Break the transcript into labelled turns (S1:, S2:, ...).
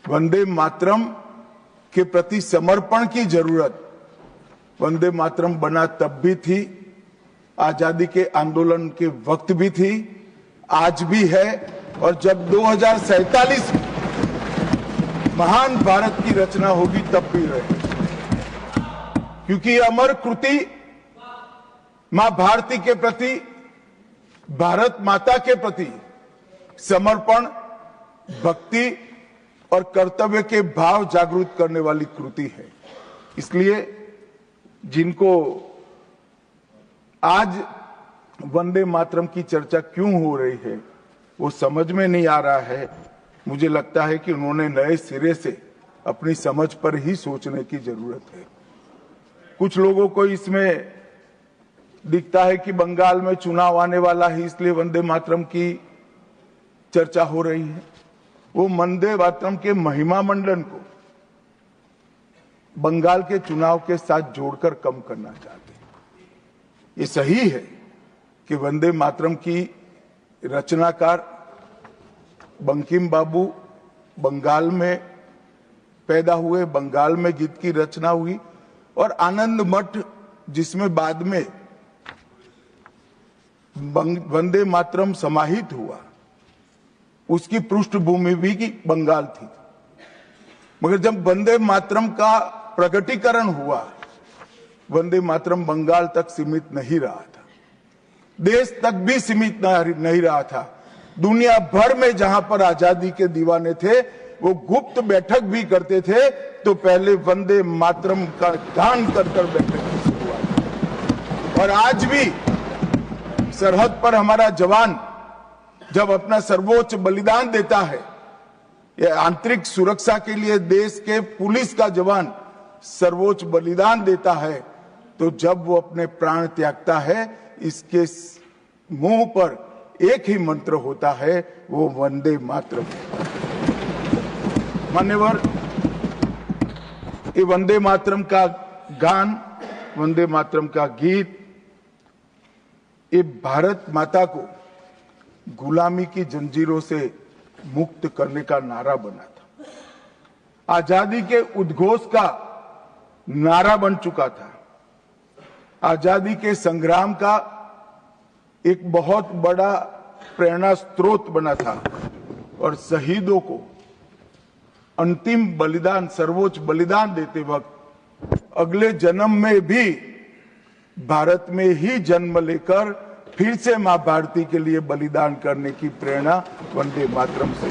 S1: वंदे मातरम के प्रति समर्पण की जरूरत वंदे मातरम बना तब भी थी, आजादी के आंदोलन के वक्त भी थी, आज भी है, और जब 2047 में महान भारत की रचना होगी तब भी रहे, क्योंकि अमर कृति मां भारती के प्रति, भारत माता के प्रति समर्पण, भक्ति और कर्तव्य के भाव जागृत करने वाली कृति है। इसलिए जिनको आज वंदे मातरम की चर्चा क्यों हो रही है वो समझ में नहीं आ रहा है। मुझे लगता है कि उन्होंने नए सिरे से अपनी समझ पर ही सोचने की जरूरत है। कुछ लोगों को इसमें दिखता है कि बंगाल में चुनाव आने वाला है, इसलिए वंदे मातरम की चर्चा हो रही है। वो वंदे मातरम के महिमा मंडन को बंगाल के चुनाव के साथ जोड़कर कम करना चाहते हैं। ये सही है कि वंदे मातरम की रचनाकार बंकिम बाबू बंगाल में पैदा हुए, बंगाल में गीत की रचना हुई, और आनंद मठ जिसमें बाद में वंदे मातरम समाहित हुआ, उसकी पृष्ठभूमि भी की बंगाल थी। मगर जब वंदे मातरम का प्रकटीकरण हुआ, वंदे मातरम बंगाल तक सीमित नहीं रहा था, देश तक भी सीमित नहीं रहा था। दुनिया भर में जहां पर आजादी के दीवाने थे वो गुप्त बैठक भी करते थे, तो पहले वंदे मातरम का गान कर बैठक की शुरुआत। और आज भी सरहद पर हमारा जवान जब अपना सर्वोच्च बलिदान देता है, यह आंतरिक सुरक्षा के लिए देश के पुलिस का जवान सर्वोच्च बलिदान देता है, तो जब वो अपने प्राण त्यागता है, इसके मुंह पर एक ही मंत्र होता है, वो वंदे मातरम। मान्यवर, ये वंदे मातरम का गान, वंदे मातरम का गीत, ये भारत माता को गुलामी की जंजीरों से मुक्त करने का नारा बना था, आजादी के उद्घोष का नारा बन चुका था, आजादी के संग्राम का एक बहुत बड़ा प्रेरणा स्रोत बना था, और शहीदों को अंतिम बलिदान, सर्वोच्च बलिदान देते वक्त अगले जन्म में भी भारत में ही जन्म लेकर फिर से मां भारती के लिए बलिदान करने की प्रेरणा वंदे मातरम से